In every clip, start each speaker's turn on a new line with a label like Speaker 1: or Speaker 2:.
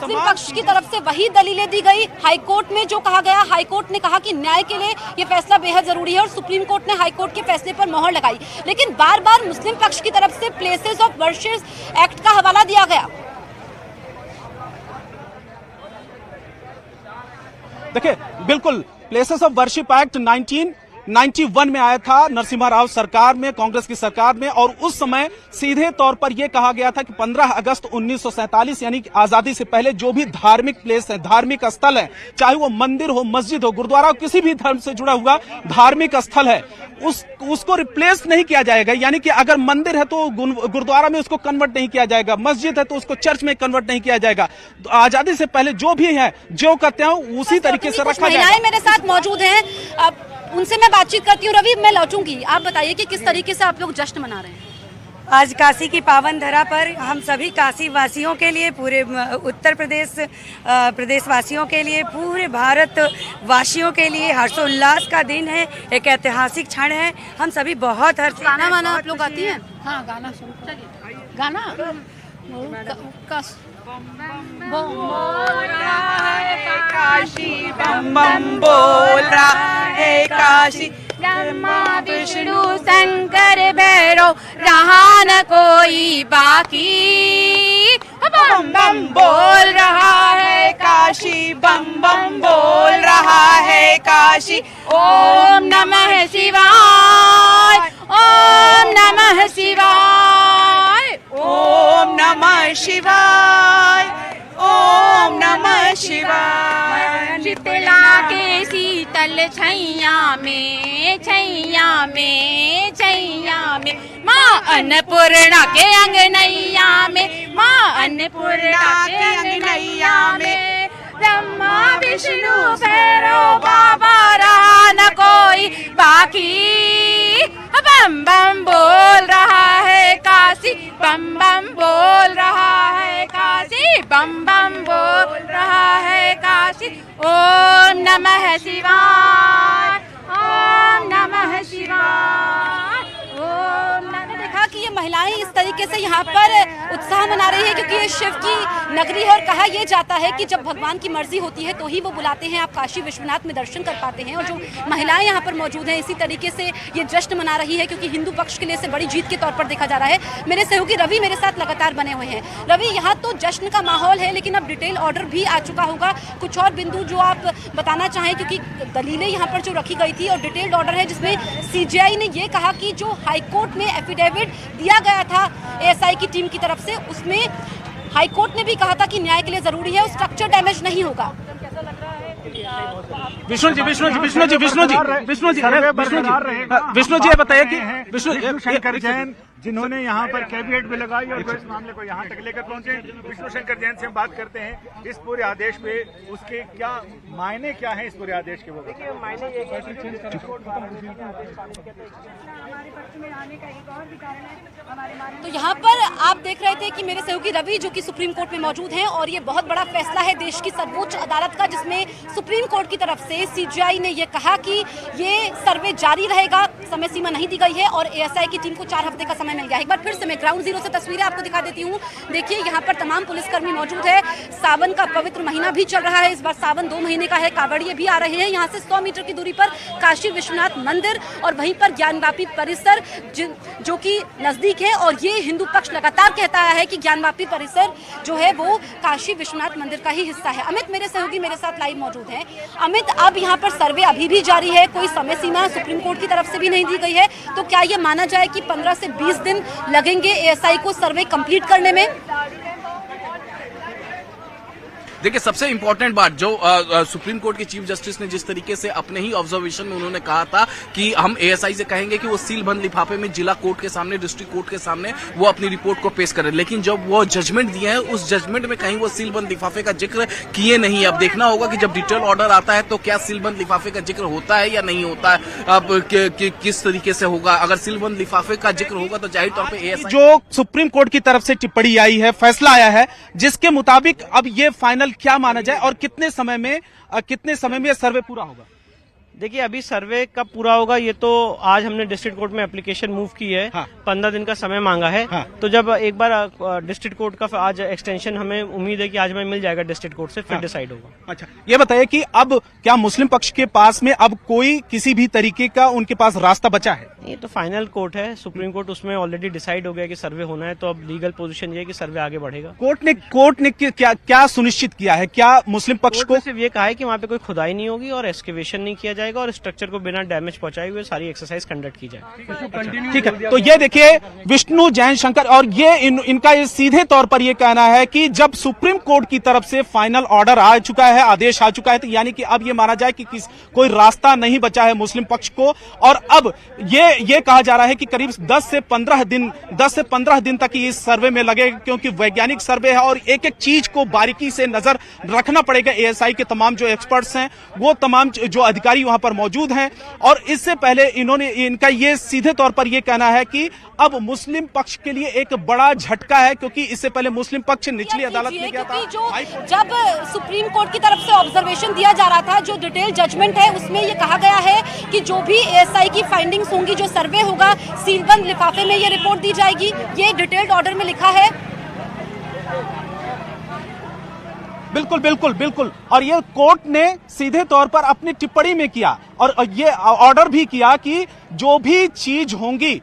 Speaker 1: मुस्लिम पक्ष की तरफ से वही दलीलें दी गई। हाईकोर्ट में जो कहा गया, हाईकोर्ट ने कहा कि न्याय के लिए ये फैसला बेहद जरूरी है और सुप्रीम कोर्ट ने हाईकोर्ट के फैसले पर मोहर लगाई। लेकिन बार बार मुस्लिम पक्ष की तरफ से प्लेसेस ऑफ वर्शिप एक्ट का हवाला दिया गया।
Speaker 2: देखिए, बिल्कुल प्लेसेस ऑफ वर्शिप एक्ट 1991 में आया था नरसिम्हा राव सरकार में, कांग्रेस की सरकार में, और उस समय सीधे तौर पर यह कहा गया था कि 15 अगस्त 1947 यानी कि आजादी से पहले जो भी धार्मिक प्लेस है, धार्मिक स्थल है, चाहे वो मंदिर हो, मस्जिद हो, गुरुद्वारा हो, किसी भी धर्म से जुड़ा हुआ धार्मिक स्थल है, उसको रिप्लेस नहीं किया जाएगा। यानी कि अगर मंदिर है तो गुरुद्वारा में उसको कन्वर्ट नहीं किया जाएगा, मस्जिद है तो उसको चर्च में कन्वर्ट नहीं किया जाएगा। आजादी से पहले जो भी है, जो कहते हैं उसी तरीके से रखा जाएगा।
Speaker 1: मेरे साथ मौजूद हैं, उनसे मैं बातचीत करती हूँ। रवि, मैं लौटूंगी, आप बताइए कि किस तरीके से आप लोग जश्न मना रहे हैं?
Speaker 3: आज काशी की पावन धरा पर हम सभी काशी वासियों के लिए, पूरे उत्तर प्रदेश वासियों के लिए, पूरे भारत वासियों के लिए हर्षोल्लास का दिन है, एक ऐतिहासिक क्षण है। हम सभी बहुत हर्षित।
Speaker 1: गाना वाना आप लोग आती हैं?
Speaker 4: हाँ, गाना सुन, चलिए गाना
Speaker 5: काशी बम बम बोल रहा है काशी, ब्रह्मा विष्णु शंकर भैरव रहा न कोई बाकी, बम बम बोल रहा है काशी, बम बम बोल रहा है काशी। ओम नमः शिवाय, ओम नमः शिवाय, ओम नमः शिवाय, ओम नमः शिवाय। शीतला के शीतल छैया में, छैया में, छैया में, माँ अन्नपूर्णा के अंगनैया में, माँ अन्नपूर्णा के अंगनैया में, ब्रह्मा विष्णु भैरव बाबा रहा न कोई बाकी, बम बम बोल रहा है काशी, बम बम बोल रहा है काशी, बम बम बोल रहा है काशी। ओम नमः शिवाय, ओम नमः शिवाय, ओम नमः।
Speaker 1: देखा कि ये महिलाएं इस तरीके से यहाँ पर उत्साह मना रही है क्योंकि ये शिव की नगरी है और कहा यह जाता है कि जब भगवान की मर्जी होती है तो ही वो बुलाते हैं, आप काशी विश्वनाथ में दर्शन कर पाते हैं। और जो महिलाएं यहाँ पर मौजूद हैं इसी तरीके से ये जश्न मना रही है क्योंकि हिंदू पक्ष के लिए इसे बड़ी जीत के तौर पर देखा जा रहा है। मेरे सहयोगी रवि मेरे साथ लगातार बने हुए हैं। रवि, यहाँ तो जश्न का माहौल है लेकिन अब डिटेल ऑर्डर भी आ चुका होगा, कुछ और बिंदु जो आप बताना चाहें, क्योंकि दलीलें यहाँ पर जो रखी गई थी और डिटेल्ड ऑर्डर है जिसमें सीजीआई ने ये कहा कि जो हाईकोर्ट में एफिडेविट दिया गया था एएसआई की टीम की तरफ से, उसमें हाईकोर्ट ने भी कहा था कि न्याय के लिए जरूरी है, स्ट्रक्चर डैमेज नहीं होगा।
Speaker 2: विष्णु जी बताइए कि
Speaker 6: विष्णु शंकर जैन जिन्होंने यहाँ पर कैबिनेट भी लगाई और जो इस मामले को यहाँ तक लेकर पहुंचे, विष्णु शंकर जैन से हम बात करते हैं इस पूरे आदेश पे, उसके क्या मायने क्या हैं इस पूरे आदेश के? वो देखिए, मायने ये
Speaker 1: तो यहाँ पर आप देख रहे थे कि मेरे सहयोगी रवि जो कि सुप्रीम कोर्ट में मौजूद हैं और ये बहुत बड़ा फैसला है देश की सर्वोच्च अदालत का जिसमें सुप्रीम कोर्ट की तरफ से सीजीआई ने ये कहा कि ये सर्वे जारी रहेगा, समय सीमा नहीं दी गई है और एएसआई की टीम को 4 हफ्ते का समय मिल गया है। एक बार फिर से मैं ग्राउंड जीरो से तस्वीरें आपको दिखा देती हूँ। देखिए, यहाँ पर तमाम पुलिसकर्मी मौजूद है। सावन का पवित्र महीना भी चल रहा है, इस बार सावन 2 महीने का है, कांवड़िए भी आ रहे हैं। यहाँ से 100 मीटर की दूरी पर काशी विश्वनाथ मंदिर और वहीं पर ज्ञानवापी परिसर जो कि नजदीक है और ये हिंदू पक्ष लगातार कहता है कि ज्ञानवापी परिसर जो है वो काशी विश्वनाथ मंदिर का ही हिस्सा है। अमित मेरे सहयोगी मेरे साथ लाइव मौजूद हैं। अमित, अब यहाँ पर सर्वे अभी भी जारी है, कोई समय सीमा सुप्रीम कोर्ट की तरफ से भी नहीं दी गई है, तो क्या ये माना जाए कि 15 से 20 दिन लगेंगे एएसआई को सर्वे कंप्लीट करने में?
Speaker 7: देखिए, सबसे इम्पोर्टेंट बात जो सुप्रीम कोर्ट के चीफ जस्टिस ने जिस तरीके से अपने ही ऑब्जर्वेशन में उन्होंने कहा था कि हम एएसआई से कहेंगे कि वो सील बंद लिफाफे में जिला कोर्ट के सामने, डिस्ट्रिक्ट कोर्ट के सामने वो अपनी रिपोर्ट को पेश करें, लेकिन जब वो जजमेंट दिए हैं उस जजमेंट में कहीं वो सील बंद लिफाफे का जिक्र किए नहीं। अब देखना होगा कि जब डिटेल ऑर्डर आता है तो क्या सील बंद लिफाफे का जिक्र होता है या नहीं होता है, अब किस तरीके से होगा। अगर सील बंद लिफाफे का जिक्र होगा तो जाहिर तौर पर एएसआई
Speaker 2: जो सुप्रीम कोर्ट की तरफ से टिप्पणी आई है, फैसला आया है, जिसके मुताबिक अब ये फाइनल क्या माना जाए और कितने समय में सर्वे पूरा होगा?
Speaker 8: देखिए अभी सर्वे कब पूरा होगा ये तो आज हमने डिस्ट्रिक्ट कोर्ट में एप्लीकेशन मूव की है।
Speaker 2: हाँ।
Speaker 8: 15 दिन का समय मांगा है।
Speaker 2: हाँ।
Speaker 8: तो जब एक बार डिस्ट्रिक्ट कोर्ट का आज एक्सटेंशन हमें उम्मीद है कि आज हमें मिल जाएगा डिस्ट्रिक्ट कोर्ट से, फिर
Speaker 2: हाँ।
Speaker 8: डिसाइड होगा।
Speaker 2: अच्छा, ये बताइए कि अब क्या मुस्लिम पक्ष के पास में अब कोई किसी भी तरीके का उनके पास रास्ता बचा है?
Speaker 8: ये तो फाइनल कोर्ट है, सुप्रीम कोर्ट, उसमें ऑलरेडी डिसाइड हो गया कि सर्वे होना है, तो अब लीगल पोजीशन ये है कि सर्वे आगे बढ़ेगा।
Speaker 2: कोर्ट ने क्या सुनिश्चित किया है? क्या मुस्लिम पक्ष
Speaker 8: कोर्ट
Speaker 2: को
Speaker 8: ने सिर्फ ये कहा है कि वहाँ पे कोई खुदाई नहीं होगी और एक्सकेवेशन नहीं किया जाएगा और स्ट्रक्चर को बिना डैमेज पहुंचाए हुए सारी एक्सरसाइज कंडक्ट की जाए।
Speaker 2: ठीक है, तो ये देखिए विष्णु जैन शंकर, और ये इनका ये सीधे तौर पर ये कहना है कि जब सुप्रीम कोर्ट की तरफ से फाइनल ऑर्डर आ चुका है, आदेश आ चुका है, तो यानी कि अब ये माना जाए कि कोई रास्ता नहीं बचा है मुस्लिम पक्ष को। और अब ये कहा जा रहा है कि करीब 10 से 15 दिन तक इस सर्वे में लगेगा, क्योंकि वैज्ञानिक सर्वे है और एक एक चीज को बारीकी से नजर रखना पड़ेगा। एएसआई के तमाम जो एक्सपर्ट्स हैं, वो तमाम जो अधिकारी वहां पर मौजूद हैं। और इससे पहले इनका ये सीधे तौर पर ये कहना है कि अब मुस्लिम पक्ष के लिए एक बड़ा झटका है, क्योंकि इससे पहले मुस्लिम पक्ष निचली अदालत में गया था।
Speaker 1: जब सुप्रीम कोर्ट की तरफ से ऑब्जर्वेशन दिया जा रहा था, जो डिटेल जजमेंट है उसमें ये कहा गया है कि जो भी एएसआई की फाइंडिंग्स होंगी, जो सर्वे होगा, सीलबंद लिफाफे में ये रिपोर्ट दी जाएगी। ये डिटेल्ड ऑर्डर में लिखा है।
Speaker 2: बिल्कुल। और ये कोर्ट ने सीधे तौर पर अपनी टिप्पणी में किया और ये ऑर्डर भी किया कि जो भी चीज होंगी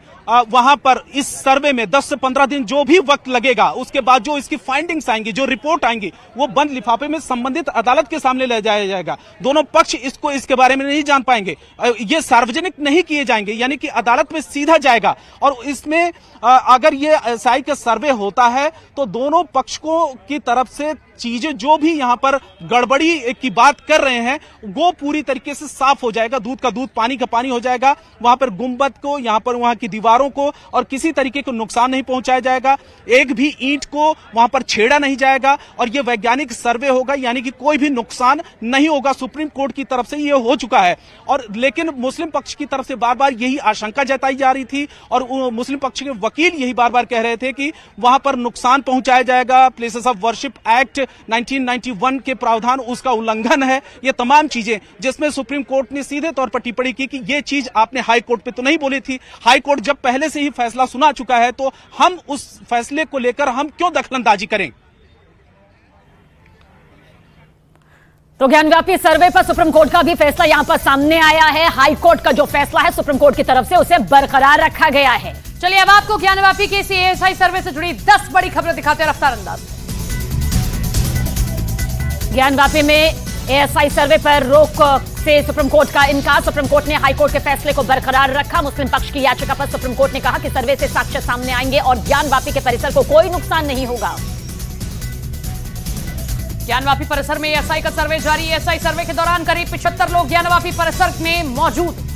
Speaker 2: वहां पर इस सर्वे में 10 से 15 दिन जो भी वक्त लगेगा, उसके बाद जो इसकी फाइंडिंग्स आएंगी, जो रिपोर्ट आएंगी, वो बंद लिफाफे में संबंधित अदालत के सामने ले जाया जाएगा। दोनों पक्ष इसके बारे में नहीं जान पाएंगे, ये सार्वजनिक नहीं किए जाएंगे, यानी कि अदालत में सीधा जाएगा। और इसमें अगर ये एएसआई का सर्वे होता है तो दोनों पक्षों की तरफ से चीजें जो भी यहां पर गड़बड़ी की बात कर रहे हैं, वो पूरी तरीके से साफ हो जाएगा। दूध का दूध, पानी का पानी हो जाएगा। वहां पर गुंबद को, वहां की दीवारों को और किसी तरीके को नुकसान नहीं पहुंचाया जाएगा। एक भी ईंट को वहां पर छेड़ा नहीं जाएगा और ये वैज्ञानिक सर्वे होगा, यानी कि कोई भी नुकसान नहीं होगा। सुप्रीम कोर्ट की तरफ से ये हो चुका है। और लेकिन मुस्लिम पक्ष की तरफ से बार बार यही आशंका जताई जा रही थी और मुस्लिम पक्ष के वकील यही बार बार कह रहे थे कि वहां पर नुकसान पहुंचाया जाएगा। प्लेसेस ऑफ वर्शिप एक्ट 1991 के प्रावधान, उसका उल्लंघन है। ये तमाम चीजें जिसमें सुप्रीम कोर्ट ने सीधे तौर पर टिप्पणी की कि ये चीज आपने हाई कोर्ट पे तो नहीं बोली थी। हाई कोर्ट जब पहले से ही फैसला सुना चुका है, तो हम उस फैसले को लेकर हम क्यों दखलंदाजी करें?
Speaker 9: तो ज्ञानव्यापी सर्वे पर सुप्रीम कोर्ट का भी फैसला यहां पर सामने आया है। हाई कोर्ट का जो फैसला है सुप्रीम कोर्ट की तरफ से, उसे बरकरार रखा गया है।
Speaker 4: चलिए अब आपको ज्ञानव्यापी के इसी एएसआई सर्वे से जुड़ी 10 बड़ी खबरें दिखाते हैं रफ्तार अंदाज।
Speaker 9: ज्ञानव्यापी में एएसआई सर्वे पर रोक से सुप्रीम कोर्ट का इनकार। सुप्रीम कोर्ट ने हाई कोर्ट के फैसले को बरकरार रखा। मुस्लिम पक्ष की याचिका पर सुप्रीम कोर्ट ने कहा कि सर्वे से साक्ष्य सामने आएंगे और ज्ञानव्यापी के परिसर को कोई नुकसान नहीं होगा।
Speaker 4: ज्ञानव्यापी परिसर में एएसआई का सर्वे जारी। एएसआई सर्वे के दौरान करीब 75 लोग ज्ञानव्यापी परिसर में मौजूद।